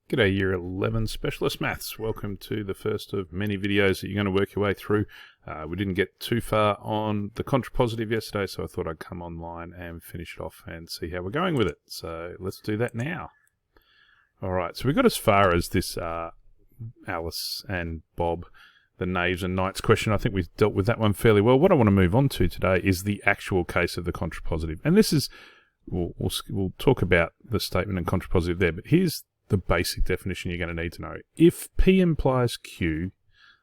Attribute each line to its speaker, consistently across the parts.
Speaker 1: G'day Year 11 Specialist Maths. Welcome to the first of many videos that you're going to work your way through. We didn't get too far on the contrapositive yesterday, so I thought I'd come online and finish it off and see how we're going with it. So let's do that now. Alright, so we got as far as this Alice and Bob, the knaves and knights question. I think we've dealt with that one fairly well. What I want to move on to today is the actual case of the contrapositive. And this is, we'll talk about the statement and contrapositive there, but here's the basic definition you're going to need to know. If P implies Q,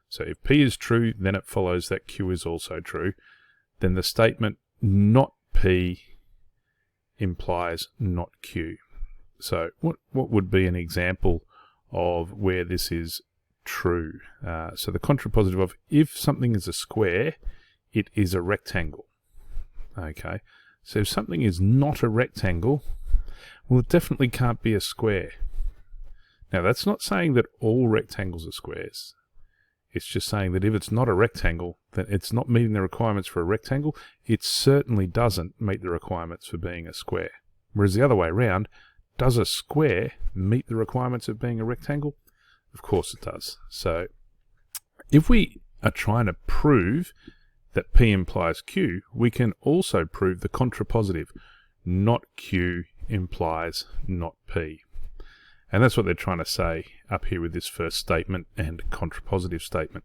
Speaker 1: so if P is true, then it follows that Q is also true, then the statement not P implies not Q. So what would be an example of where this is true? So the contrapositive of if something is a square, it is a rectangle. Okay, so if something is not a rectangle, well, it definitely can't be a square. Now, that's not saying that all rectangles are squares. It's just saying that if it's not a rectangle, then it's not meeting the requirements for a rectangle. It certainly doesn't meet the requirements for being a square. Whereas the other way around, does a square meet the requirements of being a rectangle? Of course it does. So if we are trying to prove that P implies Q, we can also prove the contrapositive. Not Q implies not P. And that's what they're trying to say up here with this first statement and contrapositive statement.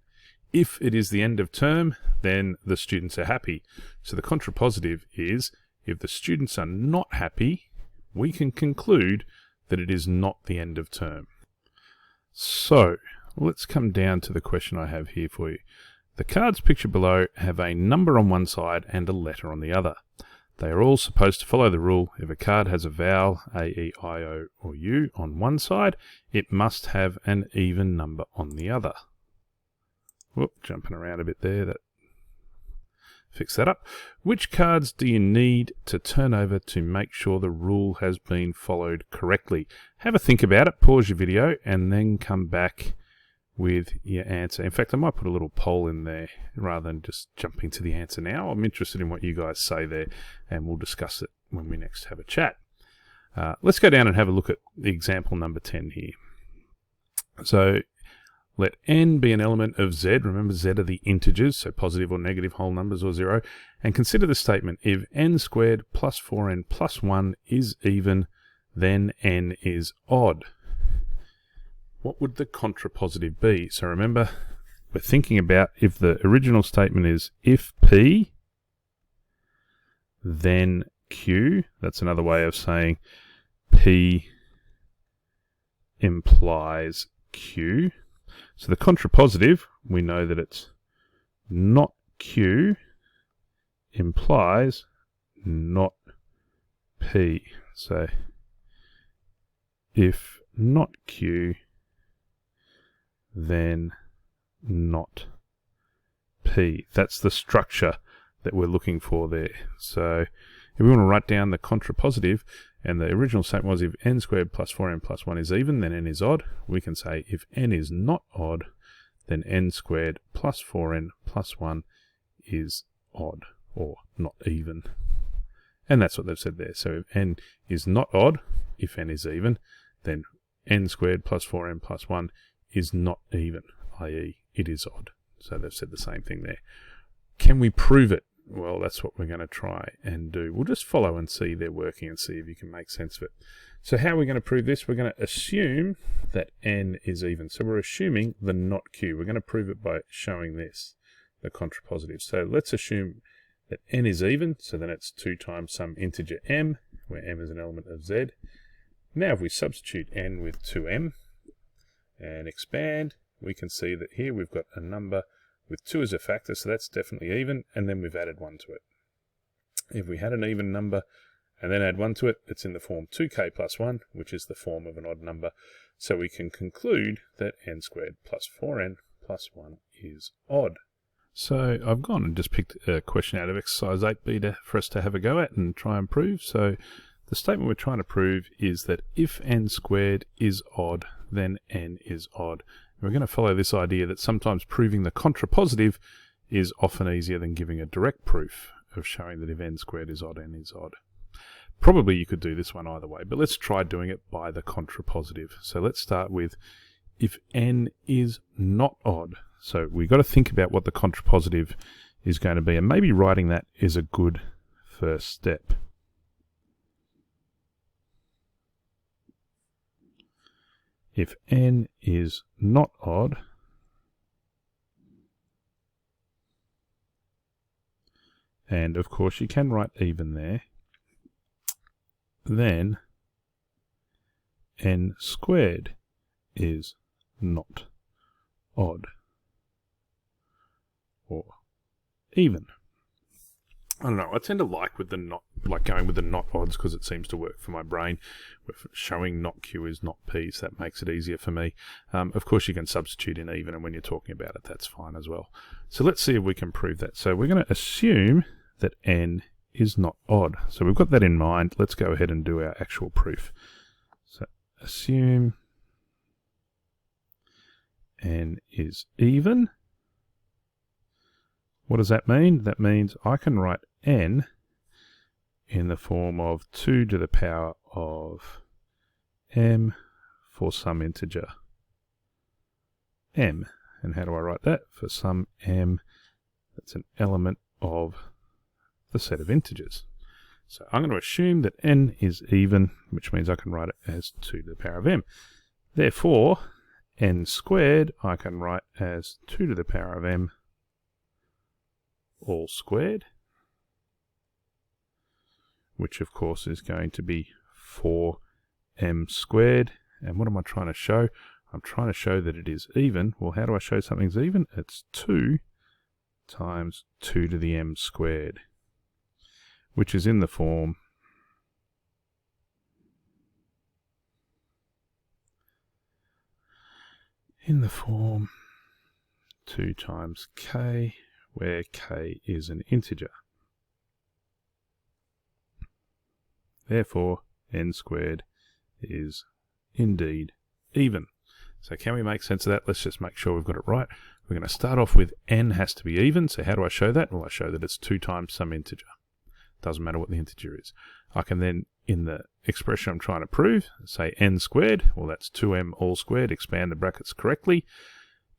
Speaker 1: If it is the end of term, then the students are happy. So the contrapositive is, if the students are not happy, we can conclude that it is not the end of term. So let's come down to the question I have here for you. The cards pictured below have a number on one side and a letter on the other. They are all supposed to follow the rule. If a card has a vowel, A, E, I, O, or U on one side, it must have an even number on the other. Whoop, jumping around a bit there. Fix that up. Which cards do you need to turn over to make sure the rule has been followed correctly? Have a think about it, pause your video, and then come back with your answer. In fact, I might put a little poll in there rather than just jumping to the answer now. I'm interested in what you guys say there, and we'll discuss it when we next have a chat. Let's go down and have a look at the example number 10 here. So let n be an element of z. Remember, z are the integers, so positive or negative whole numbers or zero. And consider the statement, if n squared plus 4n plus 1 is even, then n is odd. What would the contrapositive be? So remember, we're thinking about if the original statement is if P, then Q. That's another way of saying P implies Q. So the contrapositive, we know that it's not Q implies not P. So if not Q, then not P. That's the structure that we're looking for there. So if we want to write down the contrapositive, and the original statement was if n squared plus 4n plus 1 is even, then n is odd. We can say if n is not odd, then n squared plus 4n plus 1 is odd, or not even. And that's what they've said there. So if n is not odd, if n is even, then n squared plus 4n plus 1 is not even, i.e. it is odd. So they've said the same thing there. Can we prove it? Well, that's what we're going to try and do. We'll just follow and see they're working and see if you can make sense of it. So how are we going to prove this? We're going to assume that n is even. So we're assuming the not Q. We're going to prove it by showing this, the contrapositive. So let's assume that n is even, so then it's 2 times some integer m, where m is an element of z. Now if we substitute n with 2m, and expand, we can see that here we've got a number with 2 as a factor, so that's definitely even, and then we've added 1 to it. If we had an even number and then add 1 to it, it's in the form 2k plus 1, which is the form of an odd number. So we can conclude that n squared plus 4n plus 1 is odd. So I've gone and just picked a question out of exercise 8b for us to have a go at and try and prove. So the statement we're trying to prove is that if n squared is odd, then n is odd. We're going to follow this idea that sometimes proving the contrapositive is often easier than giving a direct proof of showing that if n squared is odd, n is odd. Probably you could do this one either way, but let's try doing it by the contrapositive. So let's start with if n is not odd. So we've got to think about what the contrapositive is going to be, and maybe writing that is a good first step. If n is not odd, and of course you can write even there, then n squared is not odd or even. I don't know, I tend to like going with the not odds because it seems to work for my brain. Showing not Q is not P, so that makes it easier for me. Of course you can substitute in even, and when you're talking about it, that's fine as well. So let's see if we can prove that. So we're going to assume that n is not odd. So we've got that in mind. Let's go ahead and do our actual proof. So assume n is even. What does that mean? That means I can write n in the form of 2 to the power of m for some integer m. And how do I write that? For some m that's an element of the set of integers. So I'm going to assume that n is even, which means I can write it as 2 to the power of m. Therefore, n squared I can write as 2 to the power of m all squared, which of course is going to be 4m squared. And what am I trying to show? I'm trying to show that it is even. Well, how do I show something's even? It's 2 times 2 to the m squared, which is in the form in the form 2 times k, where k is an integer. Therefore, n squared is indeed even. So can we make sense of that? Let's just make sure we've got it right. We're going to start off with n has to be even. So how do I show that? Well, I show that it's 2 times some integer. Doesn't matter what the integer is. I can then, in the expression I'm trying to prove, say n squared. Well, that's 2m all squared. Expand the brackets correctly.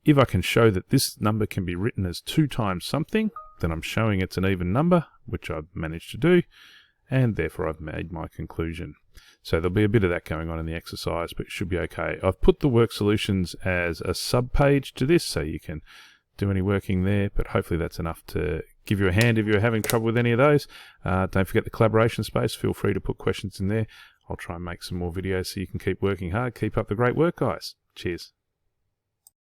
Speaker 1: If I can show that this number can be written as 2 times something, then I'm showing it's an even number, which I've managed to do, and therefore I've made my conclusion. So there'll be a bit of that going on in the exercise, but it should be okay. I've put the work solutions as a sub-page to this, so you can do any working there, but hopefully that's enough to give you a hand if you're having trouble with any of those. Don't forget the collaboration space. Feel free to put questions in there. I'll try and make some more videos so you can keep working hard. Keep up the great work, guys. Cheers.